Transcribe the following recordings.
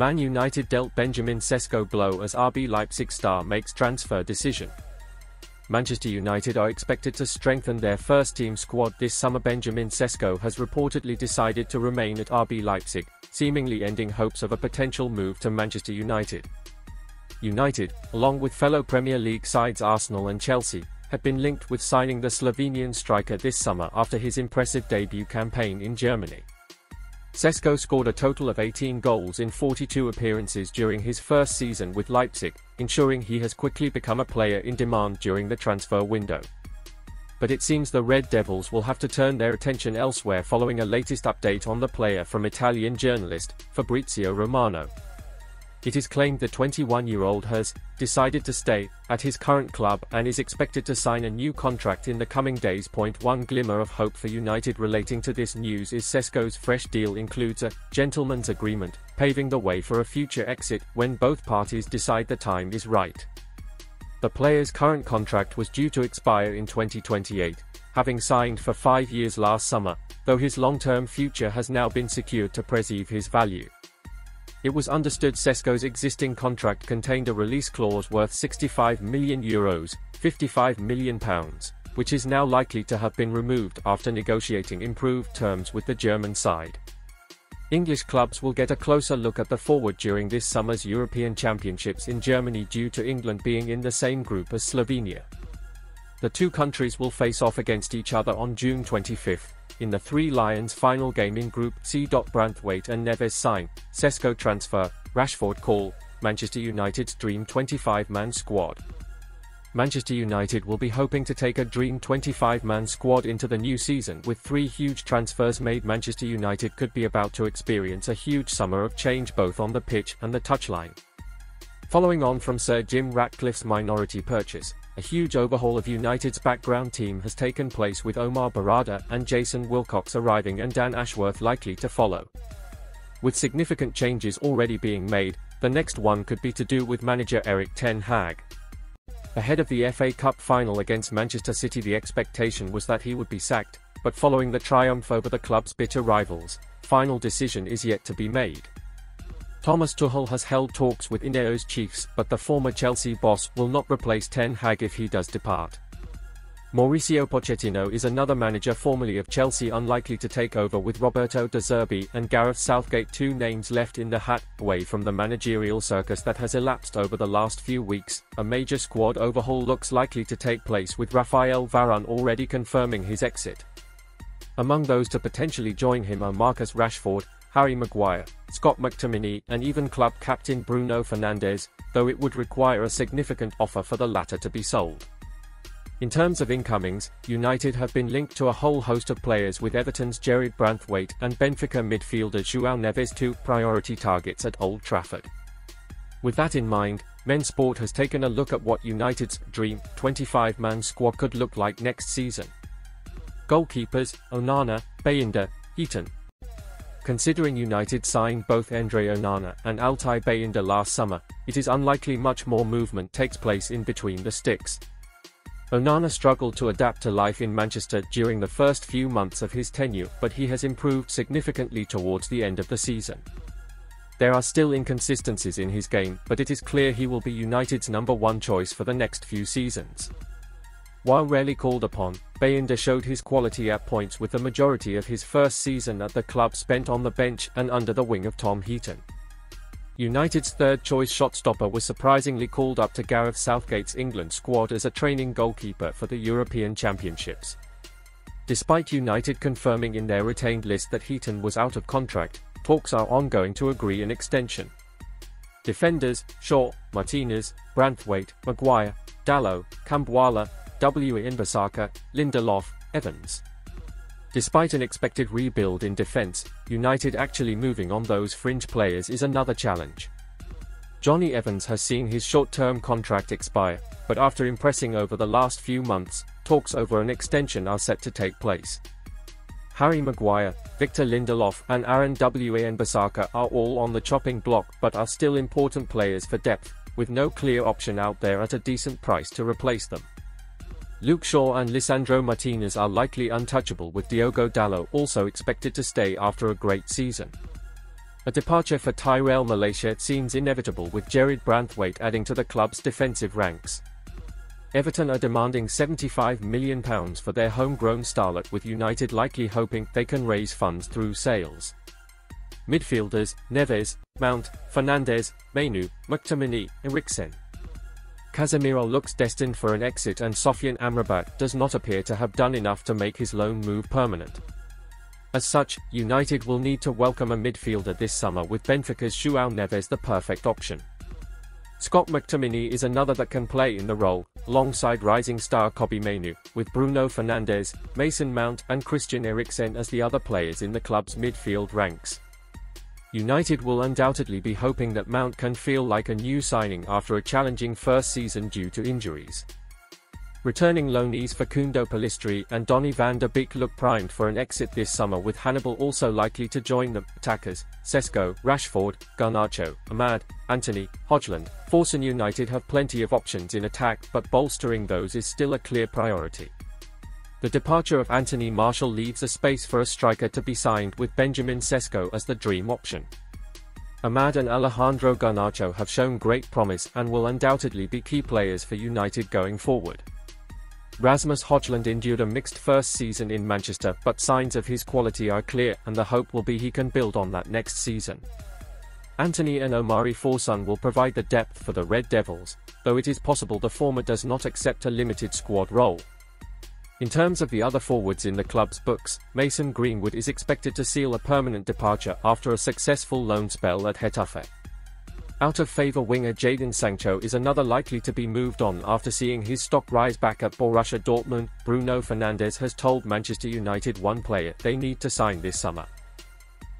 Man United dealt Benjamin Sesko blow as RB Leipzig star makes transfer decision. Manchester United are expected to strengthen their first-team squad this summer. Benjamin Sesko has reportedly decided to remain at RB Leipzig, seemingly ending hopes of a potential move to Manchester United. United, along with fellow Premier League sides Arsenal and Chelsea, had been linked with signing the Slovenian striker this summer after his impressive debut campaign in Germany. Sesko scored a total of 18 goals in 42 appearances during his first season with Leipzig, ensuring he has quickly become a player in demand during the transfer window. But it seems the Red Devils will have to turn their attention elsewhere following a latest update on the player from Italian journalist Fabrizio Romano. It is claimed the 21-year-old has decided to stay at his current club and is expected to sign a new contract in the coming days. One glimmer of hope for United relating to this news is Sesko's fresh deal includes a gentleman's agreement, paving the way for a future exit when both parties decide the time is right. The player's current contract was due to expire in 2028, having signed for 5 years last summer, though his long-term future has now been secured to preserve his value. It was understood Sesko's existing contract contained a release clause worth €65 million, £55 million, which is now likely to have been removed after negotiating improved terms with the German side. English clubs will get a closer look at the forward during this summer's European Championships in Germany due to England being in the same group as Slovenia. The two countries will face off against each other on June 25. In the Three Lions final game in Group C. Branthwaite and Neves sign, Sesko transfer, Rashford call, Manchester United's Dream 25-man squad. Manchester United will be hoping to take a Dream 25-man squad into the new season with 3 huge transfers made. Manchester United could be about to experience a huge summer of change both on the pitch and the touchline. Following on from Sir Jim Ratcliffe's minority purchase, a huge overhaul of United's background team has taken place with Omar Barada and Jason Wilcox arriving and Dan Ashworth likely to follow. With significant changes already being made, the next one could be to do with manager Erik ten Hag. Ahead of the FA Cup final against Manchester City, the expectation was that he would be sacked, but following the triumph over the club's bitter rivals, final decision is yet to be made. Thomas Tuchel has held talks with Ineos chiefs, but the former Chelsea boss will not replace Ten Hag if he does depart. Mauricio Pochettino is another manager formerly of Chelsea unlikely to take over, with Roberto De Zerbi and Gareth Southgate 2 names left in the hat. Away from the managerial circus that has elapsed over the last few weeks, a major squad overhaul looks likely to take place, with Rafael Varane already confirming his exit. Among those to potentially join him are Marcus Rashford, Harry Maguire, Scott McTominay and even club captain Bruno Fernandes, though it would require a significant offer for the latter to be sold. In terms of incomings, United have been linked to a whole host of players, with Everton's Jarrad Branthwaite and Benfica midfielder João Neves 2 priority targets at Old Trafford. With that in mind, Men Sport has taken a look at what United's Dream 25-man squad could look like next season. Goalkeepers: Onana, Bayindir, Heaton. Considering United signed both Andre Onana and Altay Bayindir last summer, it is unlikely much more movement takes place in between the sticks. Onana struggled to adapt to life in Manchester during the first few months of his tenure, but he has improved significantly towards the end of the season. There are still inconsistencies in his game, but it is clear he will be United's #1 choice for the next few seasons. While rarely called upon, Bayindir showed his quality at points, with the majority of his first season at the club spent on the bench and under the wing of Tom Heaton. United's third-choice shot-stopper was surprisingly called up to Gareth Southgate's England squad as a training goalkeeper for the European Championships. Despite United confirming in their retained list that Heaton was out of contract, talks are ongoing to agree an extension. Defenders: Shaw, Martinez, Branthwaite, Maguire, Dalot, Kambwala, Wan-Bissaka, Lindelof, Evans. Despite an expected rebuild in defense, United actually moving on those fringe players is another challenge. Johnny Evans has seen his short-term contract expire, but after impressing over the last few months, talks over an extension are set to take place. Harry Maguire, Victor Lindelof and Aaron Wan-Bissaka are all on the chopping block, but are still important players for depth, with no clear option out there at a decent price to replace them. Luke Shaw and Lisandro Martinez are likely untouchable, with Diogo Dalot also expected to stay after a great season. A departure for Tyrell Malaysia seems inevitable, with Jarrad Branthwaite adding to the club's defensive ranks. Everton are demanding £75 million for their homegrown starlet, with United likely hoping they can raise funds through sales. Midfielders: Neves, Mount, Fernandes, Mainoo, McTominay, Eriksen. Casemiro looks destined for an exit, and Sofian Amrabat does not appear to have done enough to make his loan move permanent. As such, United will need to welcome a midfielder this summer, with Benfica's João Neves the perfect option. Scott McTominay is another that can play in the role, alongside rising star Kobbie Mainoo, with Bruno Fernandes, Mason Mount and Christian Eriksen as the other players in the club's midfield ranks. United will undoubtedly be hoping that Mount can feel like a new signing after a challenging first season due to injuries. Returning loanees Facundo Pellistri and Donny van de Beek look primed for an exit this summer, with Hannibal also likely to join them. Attackers: Sesko, Rashford, Garnacho, Ahmad, Anthony, Højlund. Forsen United have plenty of options in attack, but bolstering those is still a clear priority. The departure of Anthony Martial leaves a space for a striker to be signed, with Benjamin Sesko as the dream option. Ahmad and Alejandro Garnacho have shown great promise and will undoubtedly be key players for United going forward. Rasmus Højlund endured a mixed first season in Manchester, but signs of his quality are clear, and the hope will be he can build on that next season. Anthony and Omari Forson will provide the depth for the Red Devils, though it is possible the former does not accept a limited squad role. In terms of the other forwards in the club's books, Mason Greenwood is expected to seal a permanent departure after a successful loan spell at Getafe. Out-of-favour winger Jadon Sancho is another likely to be moved on after seeing his stock rise back at Borussia Dortmund. Bruno Fernandes has told Manchester United one player they need to sign this summer.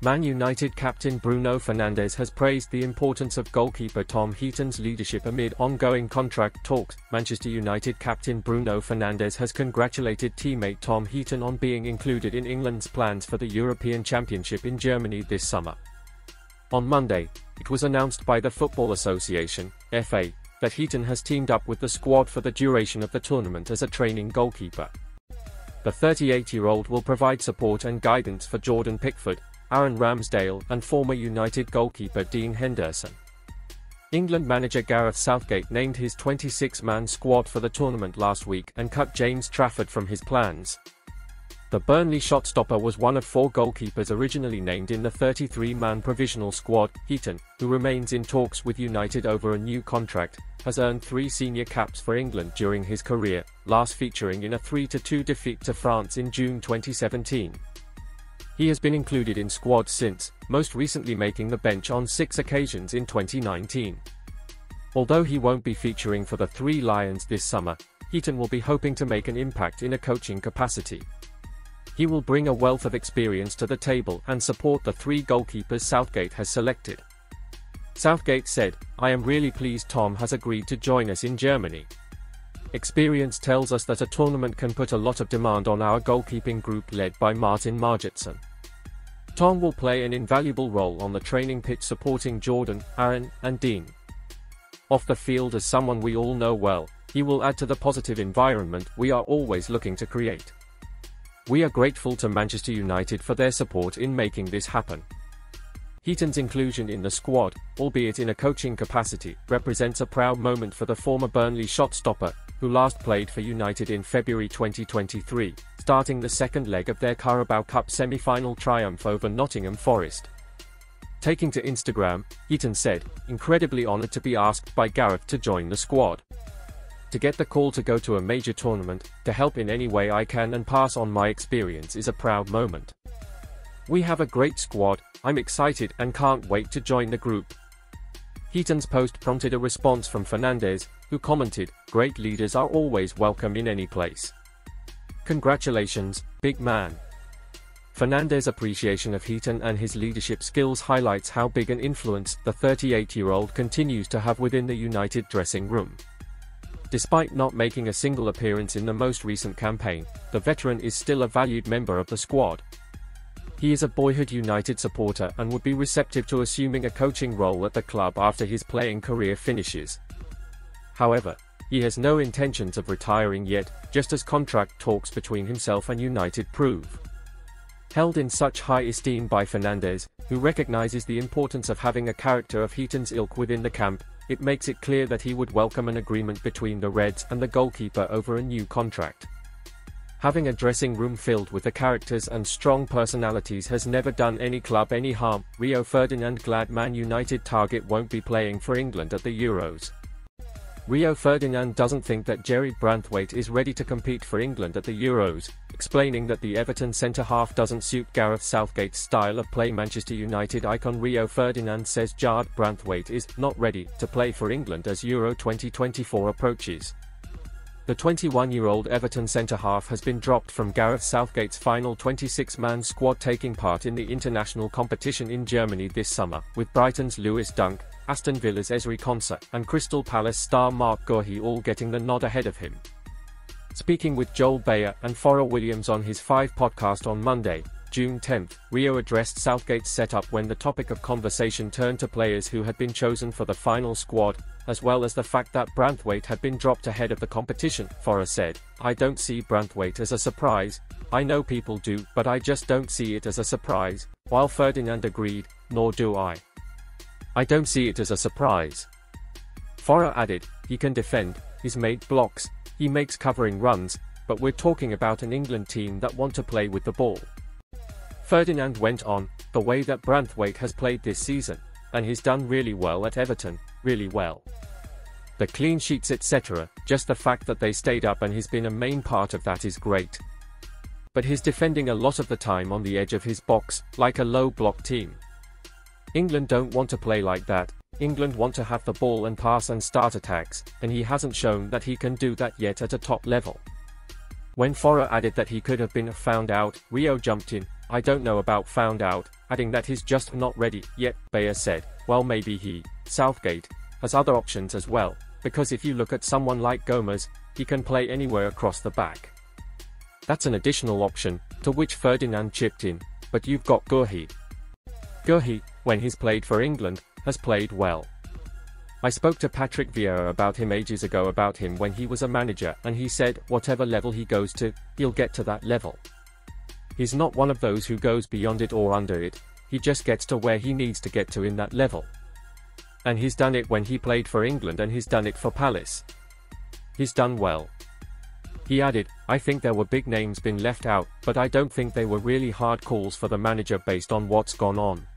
Man United captain Bruno Fernandes has praised the importance of goalkeeper Tom Heaton's leadership amid ongoing contract talks. Manchester United captain Bruno Fernandes has congratulated teammate Tom Heaton on being included in England's plans for the European Championship in Germany this summer. On Monday, it was announced by the Football Association, FA, that Heaton has teamed up with the squad for the duration of the tournament as a training goalkeeper. The 38-year-old will provide support and guidance for Jordan Pickford, Aaron Ramsdale and former United goalkeeper Dean Henderson. England manager Gareth Southgate named his 26-man squad for the tournament last week and cut James Trafford from his plans. The Burnley shot-stopper was one of 4 goalkeepers originally named in the 33-man provisional squad. Heaton, who remains in talks with United over a new contract, has earned 3 senior caps for England during his career, last featuring in a 3-2 defeat to France in June 2017. He has been included in squads since, most recently making the bench on 6 occasions in 2019. Although he won't be featuring for the 3 Lions this summer, Heaton will be hoping to make an impact in a coaching capacity. He will bring a wealth of experience to the table and support the 3 goalkeepers Southgate has selected. Southgate said, "I am really pleased Tom has agreed to join us in Germany. Experience tells us that a tournament can put a lot of demand on our goalkeeping group led by Martin Margetson. Tom will play an invaluable role on the training pitch, supporting Jordan, Aaron, and Dean. Off the field, as someone we all know well, he will add to the positive environment we are always looking to create. We are grateful to Manchester United for their support in making this happen." Heaton's inclusion in the squad, albeit in a coaching capacity, represents a proud moment for the former Burnley shot-stopper, who last played for United in February 2023, starting the second leg of their Carabao Cup semi-final triumph over Nottingham Forest. Taking to Instagram, Heaton said, "Incredibly honoured to be asked by Gareth to join the squad. To get the call to go to a major tournament, to help in any way I can and pass on my experience is a proud moment. We have a great squad, I'm excited and can't wait to join the group." Heaton's post prompted a response from Fernandes, who commented, "Great leaders are always welcome in any place. Congratulations, big man." Fernandes' appreciation of Heaton and his leadership skills highlights how big an influence the 38-year-old continues to have within the United dressing room. Despite not making a single appearance in the most recent campaign, the veteran is still a valued member of the squad. He is a boyhood United supporter and would be receptive to assuming a coaching role at the club after his playing career finishes. However, he has no intentions of retiring yet, just as contract talks between himself and United prove. Held in such high esteem by Fernandes, who recognizes the importance of having a character of Heaton's ilk within the camp. It makes it clear that he would welcome an agreement between the Reds and the goalkeeper over a new contract. Having a dressing room filled with the characters and strong personalities has never done any club any harm. Rio Ferdinand glad Man United target won't be playing for England at the Euros. Rio Ferdinand doesn't think that Jarrad Branthwaite is ready to compete for England at the Euros, explaining that the Everton centre-half doesn't suit Gareth Southgate's style of play. Manchester United icon Rio Ferdinand says Jarrad Branthwaite is not ready to play for England as Euro 2024 approaches. The 21-year-old Everton centre-half has been dropped from Gareth Southgate's final 26-man squad, taking part in the international competition in Germany this summer, with Brighton's Lewis Dunk, Aston Villa's Ezri Konsa, and Crystal Palace star Marc Guéhi all getting the nod ahead of him. Speaking with Joel Bayer and Pharrell Williams on his 5 podcast on Monday, June 10, Rio addressed Southgate's setup when the topic of conversation turned to players who had been chosen for the final squad, as well as the fact that Branthwaite had been dropped ahead of the competition. Pharrell said, "I don't see Branthwaite as a surprise. I know people do, but I just don't see it as a surprise," while Ferdinand agreed, "Nor do I. I don't see it as a surprise." Pharrell added, "He can defend, he's made blocks, he makes covering runs, but we're talking about an England team that want to play with the ball." Ferdinand went on, "The way that Branthwaite has played this season, and he's done really well at Everton, really well. The clean sheets etc., just the fact that they stayed up and he's been a main part of that is great. But he's defending a lot of the time on the edge of his box, like a low block team. England don't want to play like that. England want to have the ball and pass and start attacks, and he hasn't shown that he can do that yet at a top level." When Pharrell added that he could have been found out, Rio jumped in, "I don't know about found out," adding that he's just not ready yet. Bayer said, "Well, maybe he, Southgate, has other options as well, because if you look at someone like Gomez, he can play anywhere across the back. That's an additional option," to which Ferdinand chipped in, "But you've got Guéhi. Guéhi, when he's played for England, has played well. I spoke to Patrick Vieira about him ages ago about him when he was a manager, and he said, whatever level he goes to, he'll get to that level. He's not one of those who goes beyond it or under it, he just gets to where he needs to get to in that level. And he's done it when he played for England and he's done it for Palace. He's done well." He added, "I think there were big names been left out, but I don't think they were really hard calls for the manager based on what's gone on."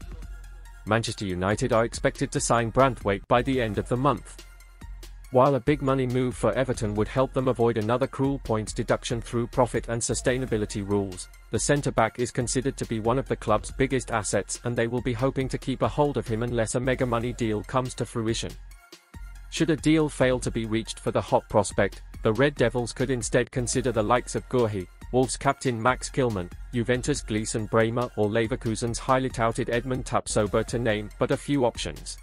Manchester United are expected to sign Branthwaite by the end of the month. While a big money move for Everton would help them avoid another cruel points deduction through profit and sustainability rules, the centre-back is considered to be one of the club's biggest assets, and they will be hoping to keep a hold of him unless a mega money deal comes to fruition. Should a deal fail to be reached for the hot prospect, the Red Devils could instead consider the likes of Guéhi, Wolves captain Max Kilman, Juventus' Gleison Bremer, or Leverkusen's highly touted Edmund Tapsoba, to name but a few options.